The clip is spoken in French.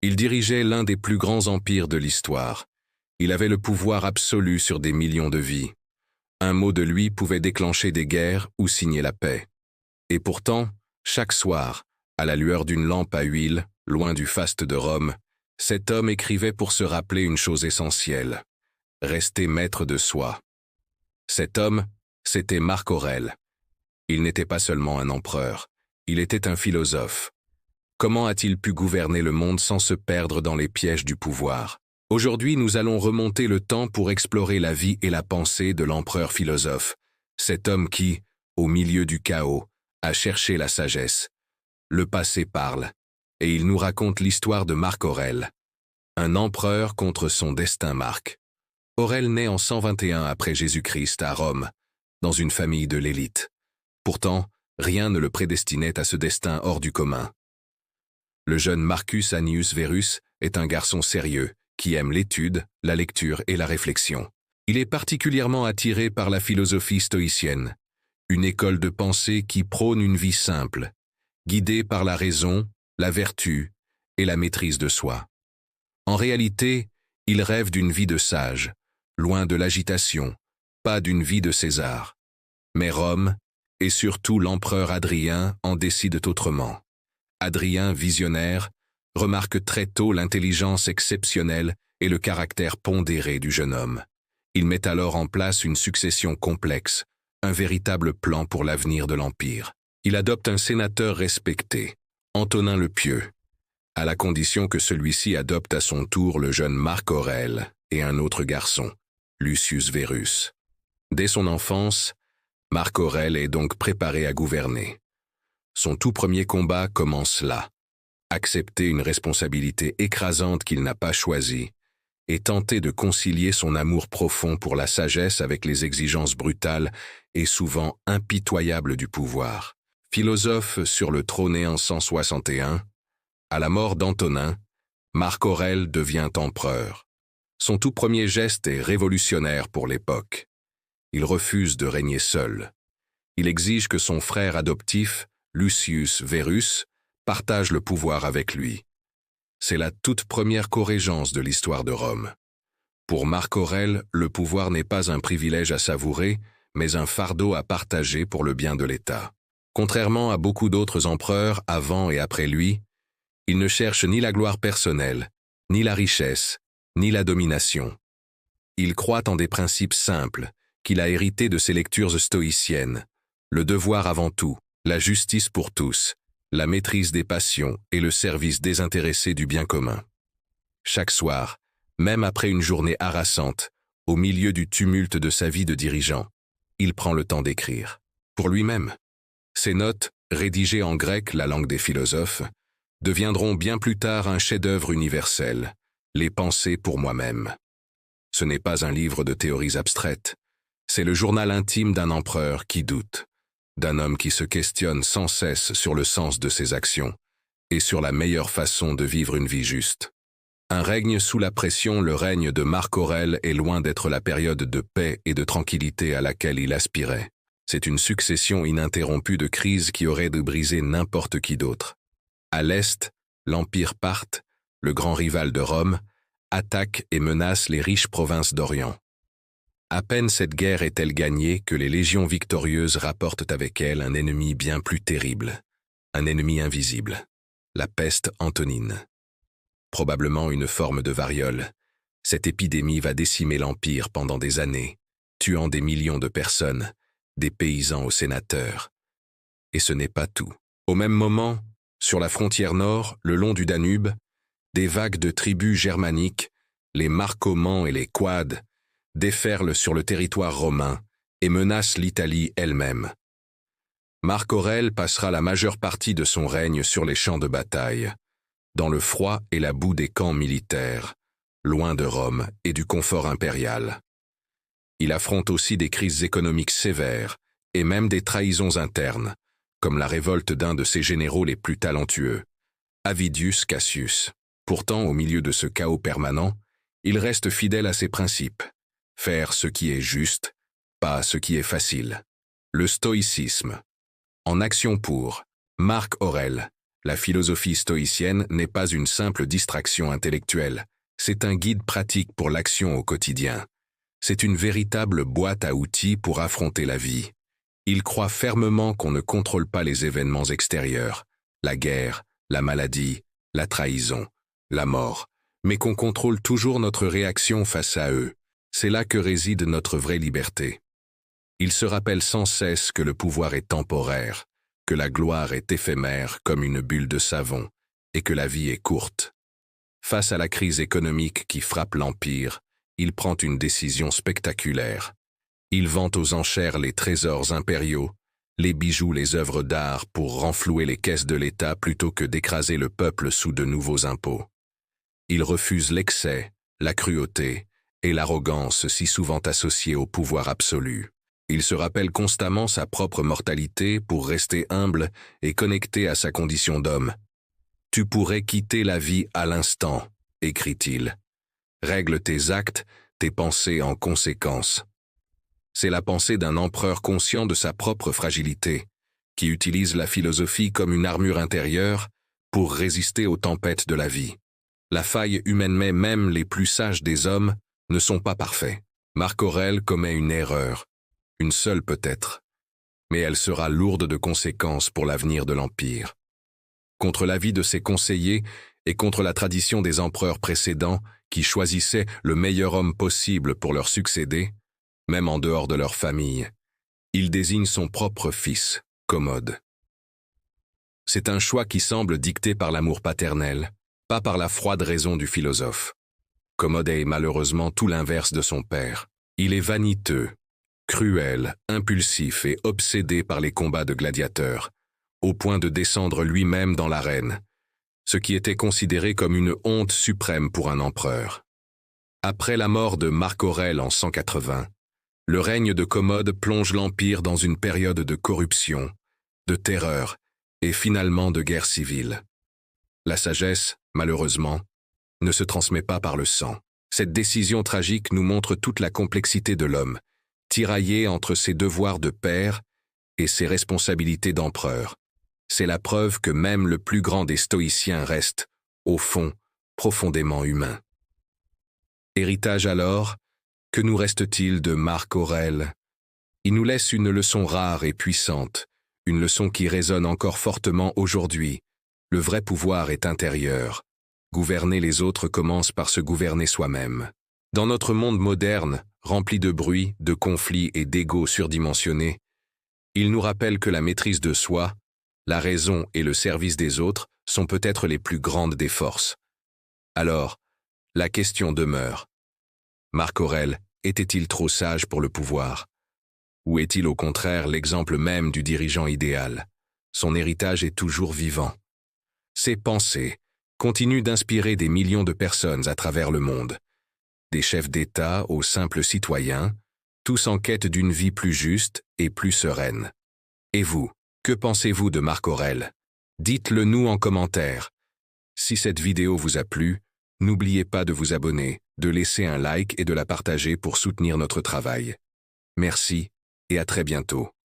Il dirigeait l'un des plus grands empires de l'histoire. Il avait le pouvoir absolu sur des millions de vies. Un mot de lui pouvait déclencher des guerres ou signer la paix. Et pourtant, chaque soir, à la lueur d'une lampe à huile, loin du faste de Rome, cet homme écrivait pour se rappeler une chose essentielle: rester maître de soi. Cet homme, c'était Marc Aurèle. Il n'était pas seulement un empereur, il était un philosophe. Comment a-t-il pu gouverner le monde sans se perdre dans les pièges du pouvoir? Aujourd'hui, nous allons remonter le temps pour explorer la vie et la pensée de l'empereur philosophe, cet homme qui, au milieu du chaos, a cherché la sagesse. Le passé parle, et il nous raconte l'histoire de Marc Aurèle. Un empereur contre son destin Marc. Aurèle naît en 121 après Jésus-Christ à Rome, dans une famille de l'élite. Pourtant, rien ne le prédestinait à ce destin hors du commun. Le jeune Marcus Annius Verus est un garçon sérieux, qui aime l'étude, la lecture et la réflexion. Il est particulièrement attiré par la philosophie stoïcienne, une école de pensée qui prône une vie simple, guidée par la raison, la vertu et la maîtrise de soi. En réalité, il rêve d'une vie de sage, loin de l'agitation, pas d'une vie de César. Mais Rome, et surtout l'empereur Hadrien, en décident autrement. Hadrien, visionnaire, remarque très tôt l'intelligence exceptionnelle et le caractère pondéré du jeune homme. Il met alors en place une succession complexe, un véritable plan pour l'avenir de l'Empire. Il adopte un sénateur respecté, Antonin le Pieux, à la condition que celui-ci adopte à son tour le jeune Marc Aurèle et un autre garçon, Lucius Verus. Dès son enfance, Marc Aurèle est donc préparé à gouverner. Son tout premier combat commence là. Accepter une responsabilité écrasante qu'il n'a pas choisie et tenter de concilier son amour profond pour la sagesse avec les exigences brutales et souvent impitoyables du pouvoir. Philosophe sur le trône en 161, à la mort d'Antonin, Marc Aurèle devient empereur. Son tout premier geste est révolutionnaire pour l'époque. Il refuse de régner seul. Il exige que son frère adoptif, Lucius Verus, partage le pouvoir avec lui. C'est la toute première corégence de l'histoire de Rome. Pour Marc Aurèle, le pouvoir n'est pas un privilège à savourer, mais un fardeau à partager pour le bien de l'État. Contrairement à beaucoup d'autres empereurs avant et après lui, il ne cherche ni la gloire personnelle, ni la richesse, ni la domination. Il croit en des principes simples, qu'il a hérités de ses lectures stoïciennes: le devoir avant tout, la justice pour tous, la maîtrise des passions et le service désintéressé du bien commun. Chaque soir, même après une journée harassante, au milieu du tumulte de sa vie de dirigeant, il prend le temps d'écrire. Pour lui-même. Ses notes, rédigées en grec, la langue des philosophes, deviendront bien plus tard un chef-d'œuvre universel, Les pensées pour moi-même. Ce n'est pas un livre de théories abstraites, c'est le journal intime d'un empereur qui doute, d'un homme qui se questionne sans cesse sur le sens de ses actions et sur la meilleure façon de vivre une vie juste. Un règne sous la pression, le règne de Marc Aurèle est loin d'être la période de paix et de tranquillité à laquelle il aspirait. C'est une succession ininterrompue de crises qui aurait de briser n'importe qui d'autre. À l'Est, l'Empire parthe, le grand rival de Rome, attaque et menace les riches provinces d'Orient. À peine cette guerre est-elle gagnée que les légions victorieuses rapportent avec elles un ennemi bien plus terrible, un ennemi invisible, la peste antonine. Probablement une forme de variole, cette épidémie va décimer l'Empire pendant des années, tuant des millions de personnes, des paysans aux sénateurs. Et ce n'est pas tout. Au même moment, sur la frontière nord, le long du Danube, des vagues de tribus germaniques, les Marcomans et les Quades, déferlent sur le territoire romain et menacent l'Italie elle-même. Marc Aurèle passera la majeure partie de son règne sur les champs de bataille, dans le froid et la boue des camps militaires, loin de Rome et du confort impérial. Il affronte aussi des crises économiques sévères et même des trahisons internes, comme la révolte d'un de ses généraux les plus talentueux, Avidius Cassius. Pourtant, au milieu de ce chaos permanent, il reste fidèle à ses principes. Faire ce qui est juste, pas ce qui est facile. Le stoïcisme. En action pour Marc Aurèle, La philosophie stoïcienne n'est pas une simple distraction intellectuelle, c'est un guide pratique pour l'action au quotidien. C'est une véritable boîte à outils pour affronter la vie. Il croit fermement qu'on ne contrôle pas les événements extérieurs, la guerre, la maladie, la trahison, la mort, mais qu'on contrôle toujours notre réaction face à eux. C'est là que réside notre vraie liberté. Il se rappelle sans cesse que le pouvoir est temporaire, que la gloire est éphémère comme une bulle de savon, et que la vie est courte. Face à la crise économique qui frappe l'Empire, il prend une décision spectaculaire. Il vend aux enchères les trésors impériaux, les bijoux, les œuvres d'art pour renflouer les caisses de l'État plutôt que d'écraser le peuple sous de nouveaux impôts. Il refuse l'excès, la cruauté et l'arrogance si souvent associées au pouvoir absolu. Il se rappelle constamment sa propre mortalité pour rester humble et connecté à sa condition d'homme. « Tu pourrais quitter la vie à l'instant », écrit-il. « Règle tes actes, tes pensées en conséquence. » C'est la pensée d'un empereur conscient de sa propre fragilité, qui utilise la philosophie comme une armure intérieure pour résister aux tempêtes de la vie. La faille humaine, mais même les plus sages des hommes ne sont pas parfaits. Marc Aurèle commet une erreur, une seule peut-être, mais elle sera lourde de conséquences pour l'avenir de l'Empire. Contre l'avis de ses conseillers et contre la tradition des empereurs précédents qui choisissaient le meilleur homme possible pour leur succéder, même en dehors de leur famille, il désigne son propre fils, Commode. C'est un choix qui semble dicté par l'amour paternel, pas par la froide raison du philosophe. Commode est malheureusement tout l'inverse de son père. Il est vaniteux, cruel, impulsif et obsédé par les combats de gladiateurs, au point de descendre lui-même dans l'arène, ce qui était considéré comme une honte suprême pour un empereur. Après la mort de Marc Aurèle en 180, le règne de Commode plonge l'Empire dans une période de corruption, de terreur et finalement de guerre civile. La sagesse, malheureusement, ne se transmet pas par le sang. Cette décision tragique nous montre toute la complexité de l'homme, tiraillé entre ses devoirs de père et ses responsabilités d'empereur. C'est la preuve que même le plus grand des stoïciens reste, au fond, profondément humain. Héritage alors, que nous reste-t-il de Marc Aurèle? Il nous laisse une leçon rare et puissante, une leçon qui résonne encore fortement aujourd'hui. Le vrai pouvoir est intérieur. Gouverner les autres commence par se gouverner soi-même. Dans notre monde moderne, rempli de bruit, de conflits et d'égos surdimensionnés, il nous rappelle que la maîtrise de soi, la raison et le service des autres sont peut-être les plus grandes des forces. Alors, la question demeure. Marc Aurèle était-il trop sage pour le pouvoir? Ou est-il au contraire l'exemple même du dirigeant idéal? Son héritage est toujours vivant. Ses pensées continuent d'inspirer des millions de personnes à travers le monde. Des chefs d'État aux simples citoyens, tous en quête d'une vie plus juste et plus sereine. Et vous, que pensez-vous de Marc Aurèle? Dites-le nous en commentaire. Si cette vidéo vous a plu, n'oubliez pas de vous abonner, de laisser un like et de la partager pour soutenir notre travail. Merci et à très bientôt.